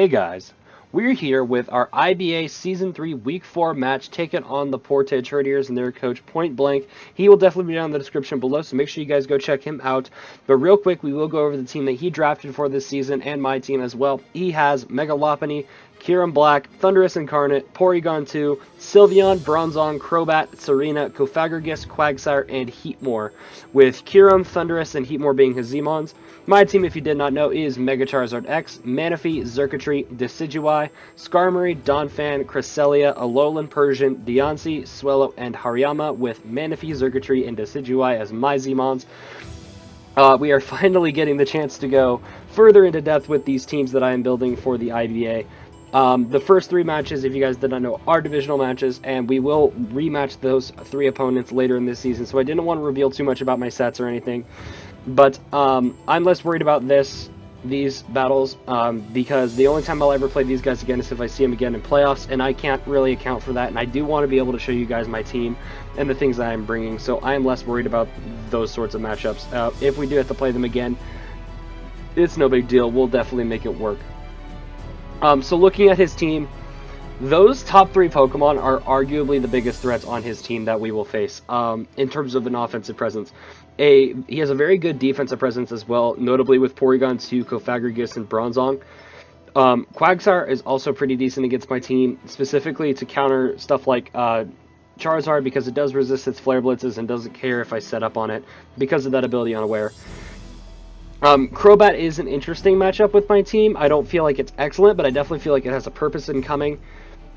Hey guys, we're here with our IBA Season 3 Week 4 match taking on the Portage Herdiers and their coach PointBlanke. He will definitely be down in the description below, so make sure you guys go check him out. But real quick, we will go over the team that he drafted for this season and my team as well. He has Megalopony, kyurem-b, Thundurus Incarnate, Porygon 2, Sylveon, Bronzong, Crobat, Tsareena, Cofagrigus, Quagsire, and Heatmore, with Kyurem, Thundurus, and Heatmore being his Zmons. My team, if you did not know, is Mega Charizard X, Manaphy, Xurkitree, Decidueye, Skarmory, Donphan, Cresselia, Alolan Persian, Deontay, Swellow, and Hariyama, with Manaphy, Xurkitree, and Decidueye as my Zmons. We are finally getting the chance to go further into depth with these teams that I am building for the IBA. The first three matches, if you guys did not know, are divisional matches, and we will rematch those three opponents later in this season, so I didn't want to reveal too much about my sets or anything. But I'm less worried about these battles, because the only time I'll ever play these guys again is if I see them again in playoffs, and I can't really account for that, and I do want to be able to show you guys my team and the things that I'm bringing, so I am less worried about those sorts of matchups. If we do have to play them again, it's no big deal. We'll definitely make it work. So looking at his team, those top three Pokemon are arguably the biggest threats on his team that we will face in terms of an offensive presence. He has a very good defensive presence as well, notably with Porygon 2, Cofagrigus, and Bronzong. Quagsire is also pretty decent against my team, specifically to counter stuff like Charizard, because it does resist its Flare Blitzes and doesn't care if I set up on it because of that ability Unaware. Crobat is an interesting matchup with my team. I don't feel like it's excellent, but I definitely feel like it has a purpose in coming.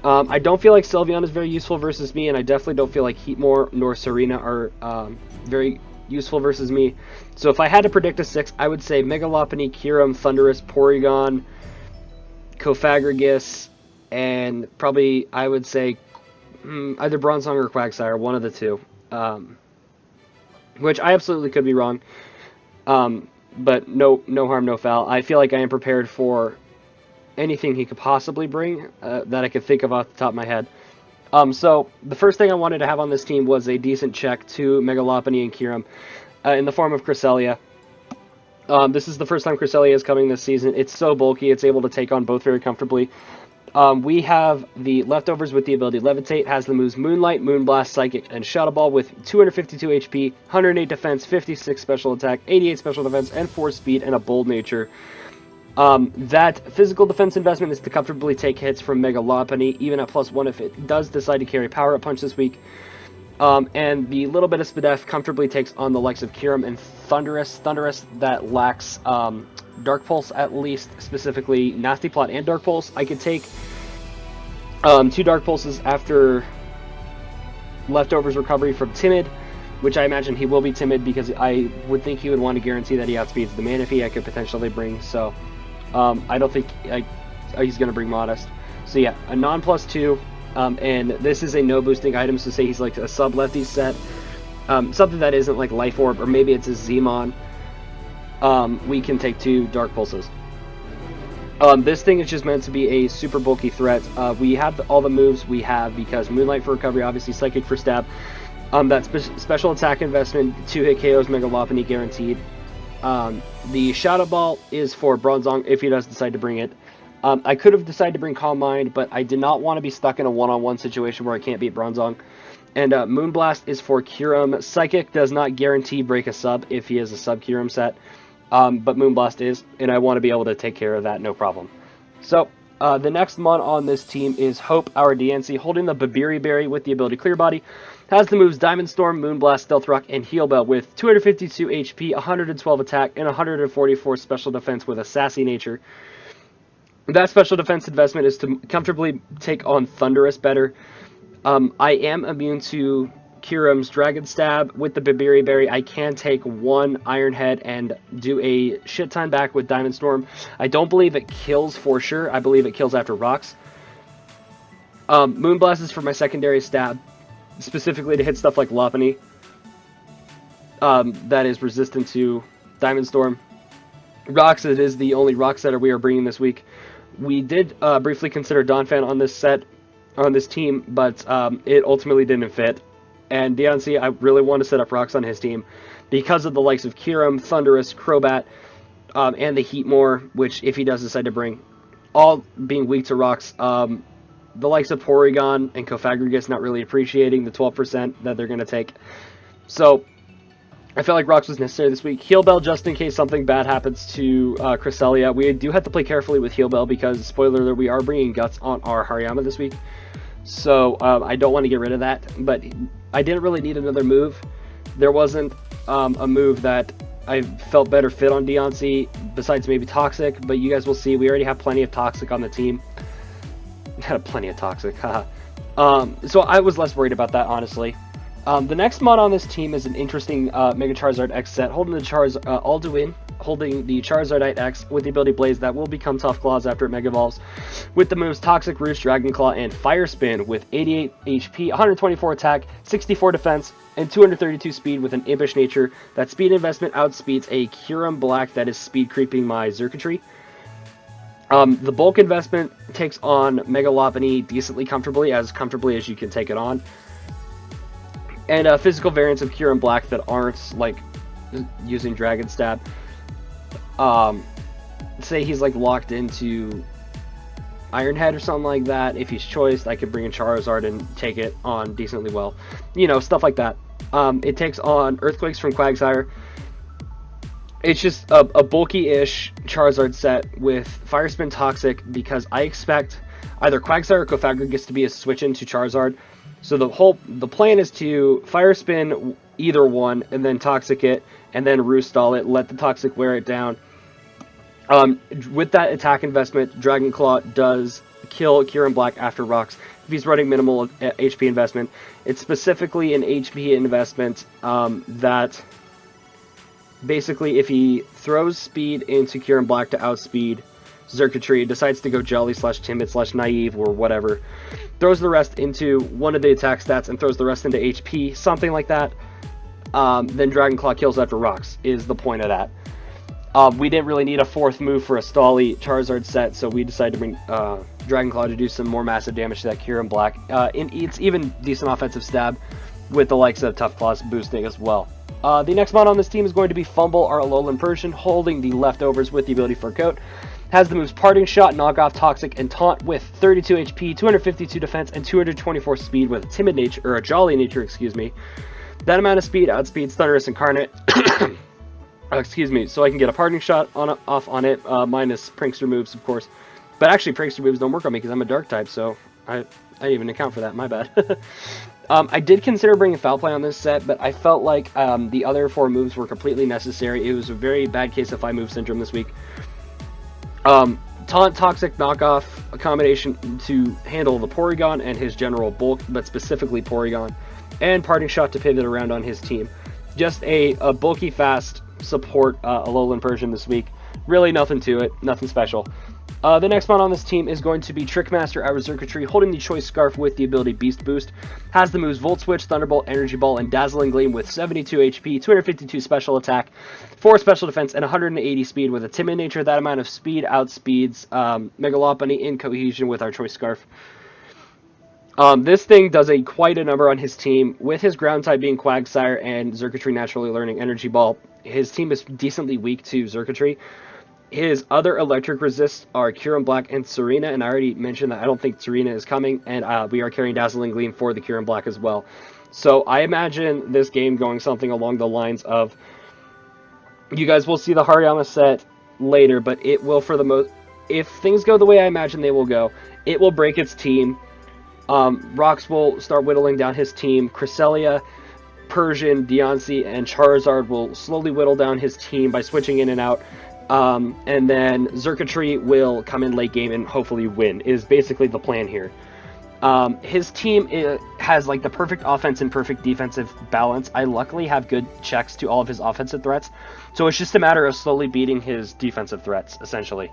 I don't feel like Sylveon is very useful versus me, and I definitely don't feel like Heatmore nor Tsareena are very useful versus me. So if I had to predict a 6, I would say Megalopony, Kyurem, Thundurus, Porygon, Cofagrigus, and probably I would say either Bronzong or Quagsire, one of the two. Which I absolutely could be wrong. But no harm, no foul. I feel like I am prepared for anything he could possibly bring that I could think of off the top of my head. So the first thing I wanted to have on this team was a decent check to Megalopony and Kyurem in the form of Cresselia. This is the first time Cresselia is coming this season. It's so bulky, it's able to take on both very comfortably. We have the leftovers with the ability Levitate, has the moves Moonlight, Moonblast, Psychic, and Shadow Ball with 252 HP, 108 defense, 56 special attack, 88 special defense, and 4 speed, and a bold nature. That physical defense investment is to comfortably take hits from Megalopony, even at +1 if it does decide to carry Power Up Punch this week. And the little bit of Spadef comfortably takes on the likes of Kyurem and Thundurus. Thundurus that lacks Dark Pulse, at least, specifically Nasty Plot and Dark Pulse. I could take 2 Dark Pulses after leftovers recovery from Timid, which I imagine he will be Timid because I would think he would want to guarantee that he outspeeds the Manaphy I could potentially bring, so I don't think he's going to bring Modest. So yeah, a non-+2, and this is a no-boosting item, so say he's like a sub-lefty set, something that isn't like Life Orb, or maybe it's a Zmon. We can take 2 Dark Pulses. This thing is just meant to be a super bulky threat. We have all the moves we have because Moonlight for recovery, obviously Psychic for stab. That special attack investment, 2-hit KOs Megalopony guaranteed. The Shadow Ball is for Bronzong if he does decide to bring it. I could have decided to bring Calm Mind, but I did not want to be stuck in a one-on-one situation where I can't beat Bronzong. And Moonblast is for Kyurem. Psychic does not guarantee break a sub if he is a sub Kyurem set. But Moonblast is, and I want to be able to take care of that, no problem. So, the next mon on this team is Hope, our DNC, holding the Babiri Berry with the ability Clear Body. Has the moves Diamond Storm, Moonblast, Stealth Rock, and Heal Bell with 252 HP, 112 attack, and 144 special defense with a sassy nature. That special defense investment is to comfortably take on Thundurus better. I am immune to Kyurem's Dragon Stab. With the Babiri Berry, I can take 1 Iron Head and do a shit ton back with Diamond Storm. I don't believe it kills for sure. I believe it kills after rocks. Moonblast is for my secondary stab, specifically to hit stuff like Lopunny. That is resistant to Diamond Storm. Rocks, it is the only rock setter we are bringing this week. We did briefly consider Donphan on this team, but it ultimately didn't fit. And Deontay, I really want to set up rocks on his team because of the likes of Kyurem, Thundurus, Crobat, and the Heatmore, which if he does decide to bring, all being weak to rocks. The likes of Porygon and Cofagrigus not really appreciating the 12% that they're going to take. So I felt like rocks was necessary this week. Heal Bell just in case something bad happens to Cresselia. We do have to play carefully with Heal Bell because, spoiler alert, we are bringing Guts on our Hariyama this week. So I don't want to get rid of that, but I didn't really need another move. There wasn't a move that I felt better fit on Deontay besides maybe Toxic, but you guys will see we already have plenty of Toxic on the team. Plenty of Toxic, haha. So I was less worried about that, honestly. The next mod on this team is an interesting Mega Charizard Accent, holding the Alduin, holding the Charizardite X with the ability Blaze that will become Tough Claws after it Mega Evolves, with the moves Toxic Roost, Dragon Claw, and Fire Spin with 88 HP, 124 attack, 64 defense, and 232 speed with an Impish nature. That speed investment outspeeds a Kyurem-b that is speed creeping my Xurkitree. The bulk investment takes on Mega Lopunny decently comfortably as you can take it on. And physical variants of Kyurem-b that aren't like using Dragon Stab. Say he's like locked into Iron Head or something like that. If he's choiced, I could bring in Charizard and take it on decently well. You know, stuff like that. It takes on Earthquakes from Quagsire. It's just a bulky-ish Charizard set with Fire Spin Toxic because I expect either Quagsire or Cofagrigus to be a switch into Charizard. So the plan is to Fire Spin either one and then Toxic it and then Roost Stall it, let the Toxic wear it down. With that attack investment, Dragon Claw does kill Kyurem-b after rocks if he's running minimal HP investment. It's specifically an HP investment that basically if he throws speed into Kyurem-b to outspeed Xurkitree, decides to go Jelly / Timid / Naive or whatever, throws the rest into one of the attack stats and throws the rest into HP, something like that, then Dragon Claw kills after rocks is the point of that. We didn't really need a fourth move for a Stally Charizard set, so we decided to bring Dragon Claw to do some more massive damage to that Kyurem-b. It's even decent offensive stab with the likes of Tough Claws boosting as well. The next mod on this team is going to be Fumble, our Alolan Persian, holding the leftovers with the ability for Coat. Has the moves Parting Shot, Knock Off, Toxic, and Taunt with 32 HP, 252 defense, and 224 speed with a Timid nature, or a Jolly nature, excuse me. That amount of speed outspeeds Thundurus Incarnate. Excuse me, so I can get a Parting Shot off on it, minus Prankster moves, of course. But actually, Prankster moves don't work on me because I'm a Dark type, so I didn't even account for that, my bad. I did consider bringing Foul Play on this set, but I felt like the other 4 moves were completely necessary. It was a very bad case of 5-move syndrome this week. Taunt, Toxic, Knockoff, a combination to handle the Porygon and his general bulk, but specifically Porygon, and Parting Shot to pivot around on his team. Just a bulky, fast support Alolan Persian this week. Really nothing to it, nothing special. The next mod on this team is going to be Trickmaster, our Xurkitree, holding the Choice Scarf with the ability Beast Boost. Has the moves Volt Switch, Thunderbolt, Energy Ball, and Dazzling Gleam with 72 HP, 252 special attack, 4 special defense, and 180 speed with a Timid nature. That amount of speed outspeeds Mega Lopunny in cohesion with our Choice Scarf. This thing does quite a number on his team. With his ground type being Quagsire and Xurkitree naturally learning Energy Ball, his team is decently weak to Xurkitree. His other electric resists are Kyurem-b and Serena, and I already mentioned that I don't think Serena is coming, and we are carrying Dazzling Gleam for the Kyurem-b as well. So I imagine this game going something along the lines of, you guys will see the Hariyama set later, but it will for the most, if things go the way I imagine they will go, it will break its team. Rocks will start whittling down his team. Cresselia, Persian, Deontay, and Charizard will slowly whittle down his team by switching in and out. And then Xurkitree will come in late game and hopefully win, is basically the plan here. His team has like the perfect offense and perfect defensive balance. I luckily have good checks to all of his offensive threats, so it's just a matter of slowly beating his defensive threats, essentially.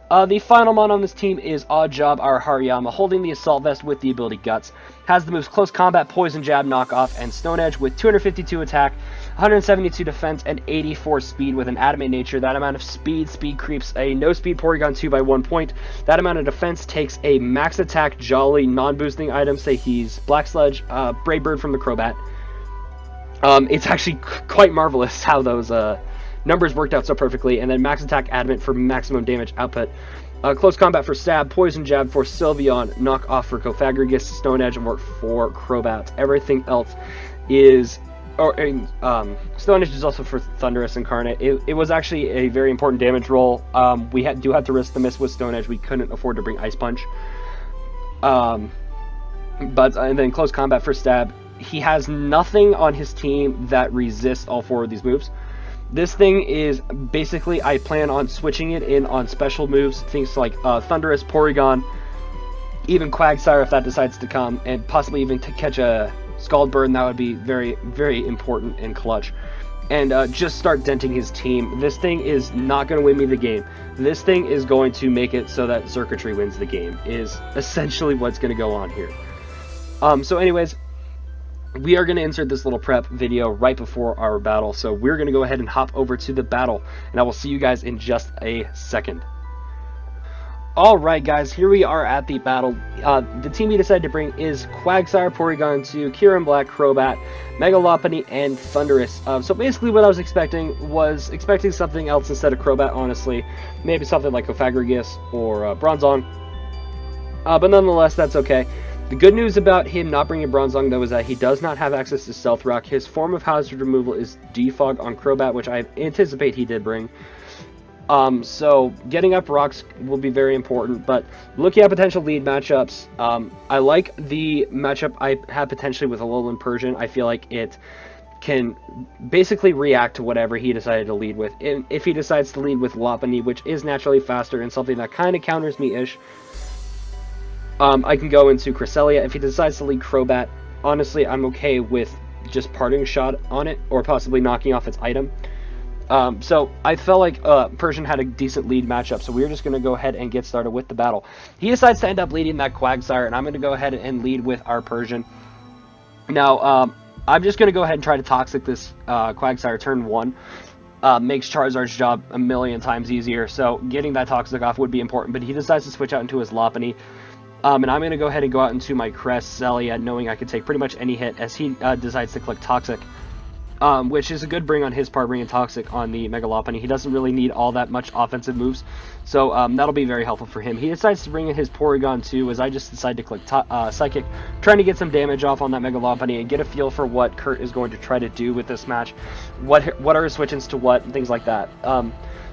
The final mod on this team is Oddjob, our Hariyama, holding the Assault Vest with the ability Guts. Has the moves Close Combat, Poison Jab, Knock Off, and Stone Edge with 252 attack, 172 defense, and 84 speed with an Adamant nature. That amount of speed creeps a no-speed Porygon 2 by 1 point. That amount of defense takes a max attack Jolly non-boosting item, say he's Black Sludge, Brave Bird from the Crobat. It's actually quite marvelous how those numbers worked out so perfectly, and then max attack Adamant for maximum damage output. Close combat for Stab, Poison Jab for Sylveon, Knock Off for Cofagrigus, Stone Edge, and Work for Crobat. Everything else is... Stone Edge is also for Thundurus Incarnate. It was actually a very important damage roll. We do have to risk the miss with Stone Edge. We couldn't afford to bring Ice Punch. And then Close Combat for Stab. He has nothing on his team that resists all 4 of these moves. This thing is basically, I plan on switching it in on special moves, things like Thundurus, Porygon, even Quagsire if that decides to come, and possibly even to catch a Scald Burn. That would be very, very important and clutch. And just start denting his team. This thing is not going to win me the game. This thing is going to make it so that Circuitry wins the game, is essentially what's going to go on here. So anyways, we are going to insert this little prep video right before our battle, so we're going to go ahead and hop over to the battle, and I will see you guys in just a second. Alright guys, here we are at the battle. The team we decided to bring is Quagsire, Porygon 2, kyurem-b, Crobat, Mega Lopunny, and Thundurus. So basically what I was expecting something else instead of Crobat, honestly. Maybe something like Cofagrigus or Bronzong. But nonetheless, that's okay. The good news about him not bringing Bronzong, though, is that he does not have access to Stealth Rock. His form of hazard removal is Defog on Crobat, which I anticipate he did bring. So getting up rocks will be very important, but looking at potential lead matchups, I like the matchup I have potentially with Alolan Persian. I feel like it can basically react to whatever he decided to lead with. If he decides to lead with Lopunny, which is naturally faster and something that kind of counters me-ish, I can go into Cresselia. If he decides to lead Crobat, honestly, I'm okay with just Parting Shot on it, or possibly knocking off its item. So I felt like Persian had a decent lead matchup, so we're just going to go ahead and get started with the battle. He decides to end up leading that Quagsire, and I'm going to go ahead and lead with our Persian. Now, I'm just going to go ahead and try to Toxic this Quagsire turn 1. Makes Charizard's job a million times easier, so getting that Toxic off would be important, but he decides to switch out into his Lopunny. And I'm going to go ahead and go out into my Cresselia, knowing I can take pretty much any hit, as he decides to click Toxic. Which is a good bring on his part, bringing Toxic on the Mega Lopunny. He doesn't really need all that much offensive moves, so that'll be very helpful for him. He decides to bring in his Porygon 2, as I just decide to click Psychic, trying to get some damage off on that Mega Lopunny and get a feel for what Kurt is going to try to do with this match, what are his switch-ins to what, and things like that.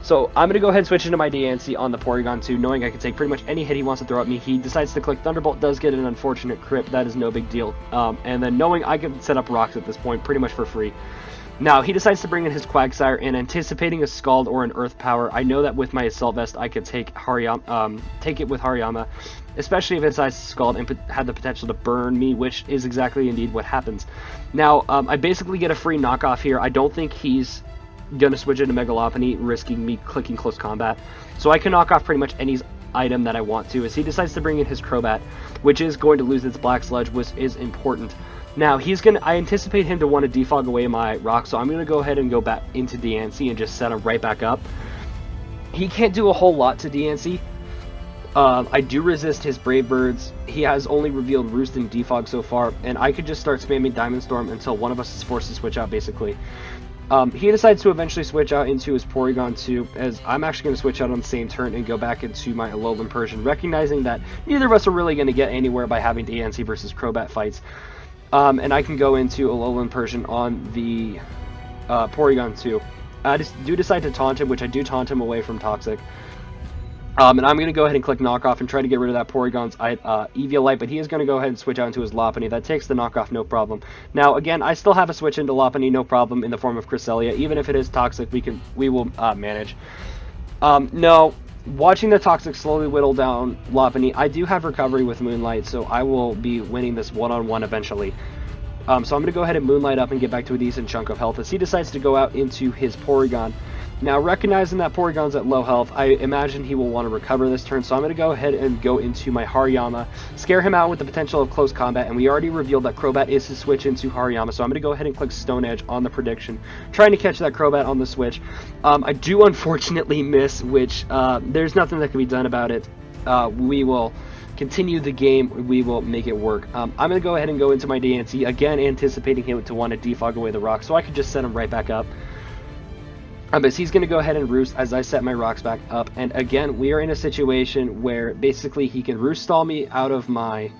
So I'm going to go ahead and switch into my DNC on the Porygon 2, knowing I can take pretty much any hit he wants to throw at me. He decides to click Thunderbolt, does get an unfortunate crit, that is no big deal. And then knowing I can set up rocks at this point pretty much for free. Now, he decides to bring in his Quagsire, and anticipating a Scald or an Earth Power, I know that with my Assault Vest I could take it with Hariyama, especially if it decides to Scald and had the potential to burn me, which is exactly indeed what happens. Now, I basically get a free knockoff here. I don't think he's gonna switch into Mega Lopunny, risking me clicking Close Combat, so I can knock off pretty much any item that I want to, as he decides to bring in his Crobat, which is going to lose its Black Sludge, which is important. Now, I anticipate him to want to defog away my rock, so I'm going to go ahead and go back into DNC and just set him right back up. He can't do a whole lot to DNC. I do resist his Brave Birds. He has only revealed Roost and Defog so far, and I could just start spamming Diamond Storm until one of us is forced to switch out, basically. He decides to eventually switch out into his Porygon 2, as I'm actually going to switch out on the same turn and go back into my Alolan Persian, recognizing that neither of us are really going to get anywhere by having DNC versus Crobat fights. And I can go into Alolan Persian on the Porygon 2. I do decide to taunt him, which I do taunt him away from Toxic. And I'm going to go ahead and click Knockoff and try to get rid of that Porygon's Eviolite, but he is going to go ahead and switch out into his Lopunny. That takes the Knockoff, no problem. Now, again, I still have a switch into Lopunny, no problem, in the form of Cresselia. Even if it is Toxic, we will manage. No, watching the Toxic slowly whittle down Lopunny, I do have Recovery with Moonlight, so I will be winning this one-on-one eventually. So I'm going to go ahead and Moonlight up and get back to a decent chunk of health, as he decides to go out into his Porygon. Now, recognizing that Porygon's at low health, I imagine he will want to recover this turn, so I'm going to go ahead and go into my Hariyama, scare him out with the potential of Close Combat, and we already revealed that Crobat is his switch into Hariyama, so I'm going to go ahead and click Stone Edge on the prediction, trying to catch that Crobat on the switch. I do unfortunately miss, which there's nothing that can be done about it. We will continue the game, we will make it work. I'm going to go ahead and go into my DNC, again anticipating him to want to defog away the rock, so I could just set him right back up. But he's going to go ahead and roost as I set my rocks back up. And again, we are in a situation where basically he can roost stall me out of my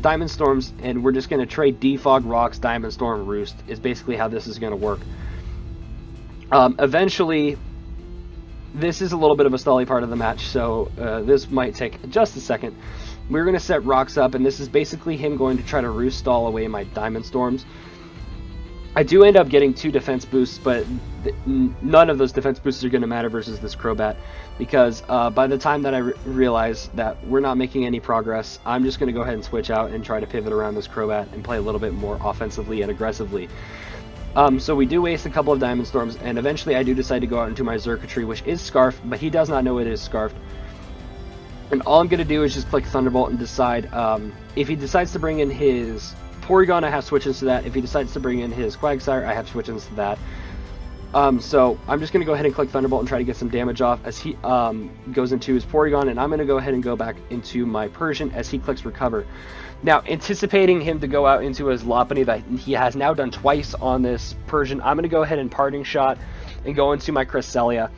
Diamond Storms, and we're just going to trade defog rocks, Diamond Storm, roost is basically how this is going to work. Eventually, this is a little bit of a stally part of the match, so this might take just a second. We're going to set rocks up, and this is basically him going to try to roost stall away my Diamond Storms. I do end up getting 2 defense boosts, but none of those defense boosts are going to matter versus this Crobat, because by the time that I realize that we're not making any progress, I'm just going to go ahead and switch out and try to pivot around this Crobat and play a little bit more offensively and aggressively. So we do waste a couple of Diamond Storms, and eventually I do decide to go out into my Xurkitree, which is Scarfed, but he does not know it is Scarfed. And all I'm going to do is just click Thunderbolt and decide, if he decides to bring in his Porygon, I have switches to that. If he decides to bring in his Quagsire, I have switches to that. So I'm just going to go ahead and click Thunderbolt and try to get some damage off as he goes into his Porygon, and I'm going to go ahead and go back into my Persian as he clicks Recover. Now, anticipating him to go out into his Lopunny that he has now done twice on this Persian, I'm going to go ahead and Parting Shot and go into my Cresselia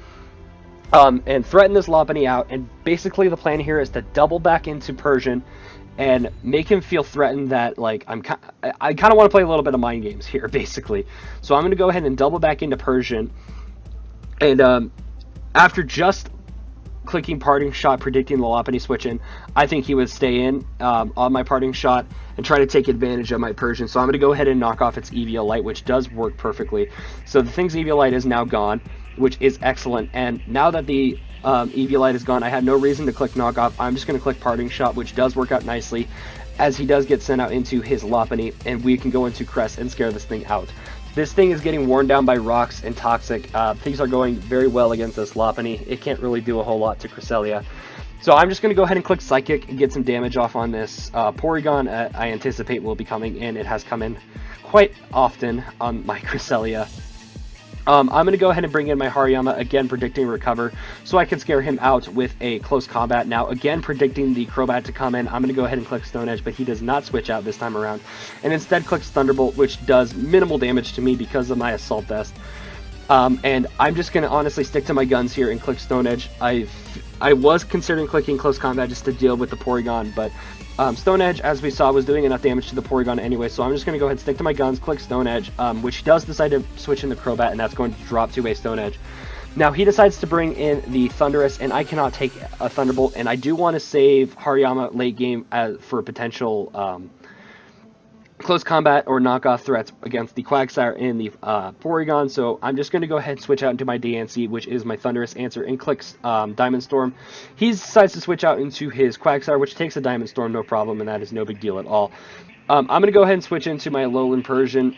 and threaten this Lopunny out. And basically the plan here is to double back into Persian and make him feel threatened that, like, I kind of want to play a little bit of mind games here, basically. So I'm going to go ahead and double back into Persian. And after just clicking Parting Shot, predicting the Lopunny switch in, I think he would stay in on my Parting Shot and try to take advantage of my Persian. So I'm going to go ahead and knock off its Eviolite, which does work perfectly. So the thing's Eviolite is now gone, which is excellent. And now that the Eviolite is gone, I had no reason to click Knock Off. I'm just going to click Parting Shot, which does work out nicely, as he does get sent out into his Lopunny, and we can go into Crest and scare this thing out. This thing is getting worn down by Rocks and Toxic. Things are going very well against this Lopunny. It can't really do a whole lot to Cresselia. So I'm just going to go ahead and click Psychic and get some damage off on this Porygon. I anticipate will be coming in. It has come in quite often on my Cresselia. I'm going to go ahead and bring in my Hariyama, again predicting Recover, so I can scare him out with a Close Combat. Now, again predicting the Crobat to come in, I'm going to go ahead and click Stone Edge, but he does not switch out this time around, and instead clicks Thunderbolt, which does minimal damage to me because of my Assault Vest. And I'm just going to honestly stick to my guns here and click Stone Edge. I was considering clicking Close Combat just to deal with the Porygon, but Stone Edge, as we saw, was doing enough damage to the Porygon anyway, so I'm just going to go ahead and stick to my guns, click Stone Edge, which does decide to switch in the Crobat, and that's going to drop to a Stone Edge. Now, he decides to bring in the Thundurus, and I cannot take a Thunderbolt, and I do want to save Hariyama late game for potential close combat or knockoff threats against the Quagsire and the Porygon, so I'm just going to go ahead and switch out into my DNC, which is my Thundurus answer, and clicks Diamond Storm. He decides to switch out into his Quagsire, which takes a Diamond Storm, no problem, and that is no big deal at all. I'm going to go ahead and switch into my Alolan Persian.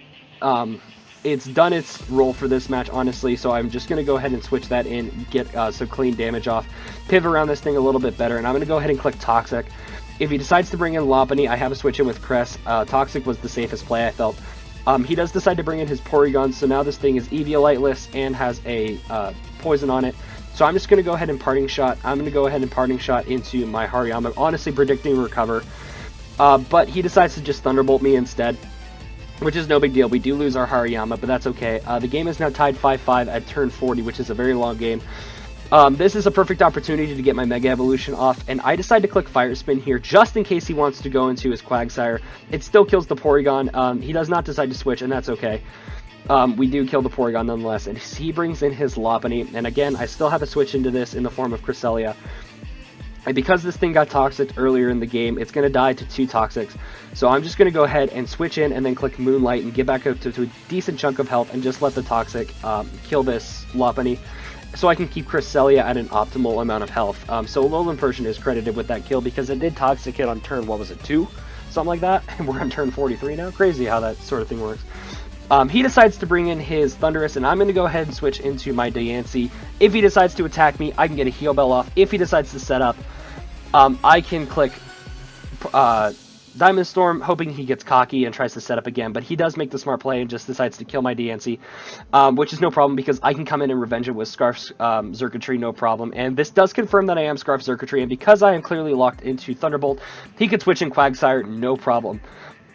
It's done its role for this match, honestly, so I'm just going to go ahead and switch that in, get some clean damage off, pivot around this thing a little bit better, and I'm going to go ahead and click Toxic. If he decides to bring in Lopunny, I have a switch in with Crest. Toxic was the safest play, I felt. He does decide to bring in his Porygon, so now this thing is Eviolite-less and has a poison on it. So I'm just going to go ahead and Parting Shot. I'm going to go ahead and Parting Shot into my Hariyama, honestly predicting Recover. But he decides to just Thunderbolt me instead, which is no big deal. We do lose our Hariyama, but that's okay. The game is now tied 5-5 at turn 40, which is a very long game. This is a perfect opportunity to get my Mega Evolution off, and I decide to click Fire Spin here just in case he wants to go into his Quagsire. It still kills the Porygon. He does not decide to switch, and that's okay. We do kill the Porygon nonetheless, and he brings in his Lopunny, and again, I still have a switch into this in the form of Cresselia. And because this thing got Toxic earlier in the game, it's going to die to 2 Toxics. So I'm just going to go ahead and switch in and then click Moonlight and get back up to a decent chunk of health and just let the Toxic kill this Lopunny, so I can keep Cresselia at an optimal amount of health. So Alolan Persian is credited with that kill because it did Toxic hit on turn, what was it, 2? Something like that? And we're on turn 43 now? Crazy how that sort of thing works. He decides to bring in his Thundurus, and I'm going to go ahead and switch into my Diancie. If he decides to attack me, I can get a Heal Bell off. If he decides to set up, I can click Diamond Storm, hoping he gets cocky and tries to set up again, but he does make the smart play and just decides to kill my DNC, which is no problem because I can come in and revenge it with Scarf's Xurkitree, no problem. And this does confirm that I am Scarf's Xurkitree, and because I am clearly locked into Thunderbolt, he could switch in Quagsire, no problem.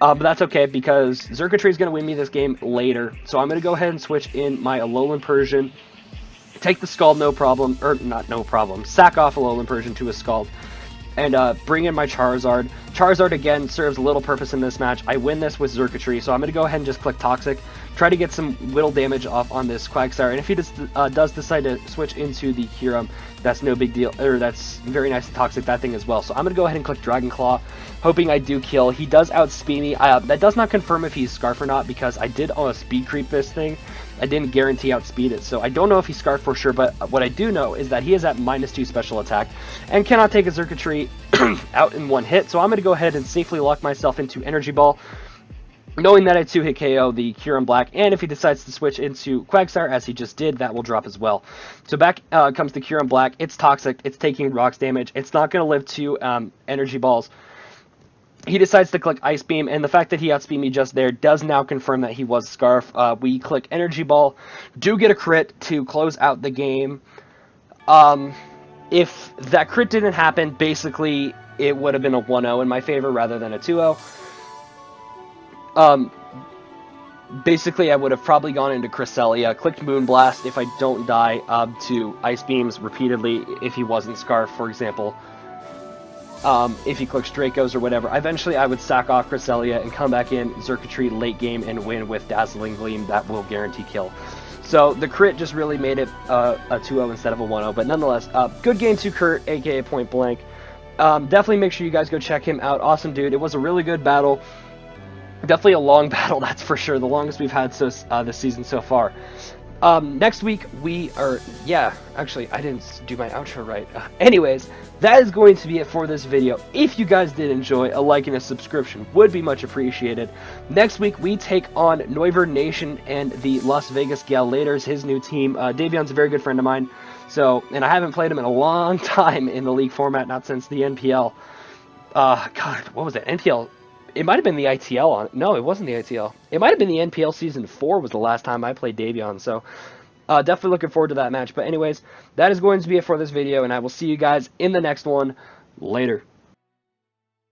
But that's okay because Xurkitree is going to win me this game later. So I'm going to go ahead and switch in my Alolan Persian. Take the Scald, no problem. Or, not no problem. Sack off Alolan Persian to a Scald. And bring in my Charizard. Charizard, again, serves little purpose in this match. I win this with Xurkitree, so I'm going to go ahead and just click Toxic. Try to get some whittle damage off on this Quagsire. And if he does decide to switch into the Kyurem, that's no big deal. Or that's very nice to Toxic that thing as well. So I'm going to go ahead and click Dragon Claw, hoping I do kill. He does outspeed me. That does not confirm if he's Scarf or not, because I did speed creep this thing. I didn't guarantee outspeed it, so I don't know if he's Scarf for sure, but what I do know is that he is at -2 special attack and cannot take a Xurkitree out in one hit, so I'm going to go ahead and safely lock myself into Energy Ball, knowing that I 2-hit KO the kyurem-b, and if he decides to switch into Quagsire, as he just did, that will drop as well. So back comes the kyurem-b. It's Toxic, it's taking rocks damage, it's not going to live 2 Energy Balls. He decides to click Ice Beam, and the fact that he outspeed me just there does now confirm that he was Scarf. We click Energy Ball, do get a crit to close out the game. If that crit didn't happen, basically it would have been a 1-0 in my favor rather than a 2-0. Basically I would have probably gone into Cresselia, clicked Moonblast if I don't die, to Ice Beams repeatedly if he wasn't Scarf, for example. If he clicks Dracos or whatever. Eventually I would sack off Cresselia and come back in Xurkitree late game and win with Dazzling Gleam. That will guarantee kill. So the crit just really made it a 2-0 instead of a 1-0, but nonetheless, good game to Kurt, aka PointBlanke. Definitely make sure you guys go check him out. Awesome dude. It was a really good battle. Definitely a long battle, that's for sure. The longest we've had this season so far. Next week we are, yeah, actually I didn't do my outro right. Anyways, that is going to be it for this video. If you guys did enjoy, a like and a subscription would be much appreciated. Next week we take on NoivernNation and the Las Vegas Galladers, his new team. Davion's a very good friend of mine, so, and I haven't played him in a long time in the league format, not since the NPL. God, what was it? NPL. It might have been the ITL on. No, it wasn't the ITL. It might have been the NPL Season 4 was the last time I played Davion, so definitely looking forward to that match. But anyways, that is going to be it for this video, and I will see you guys in the next one. Later.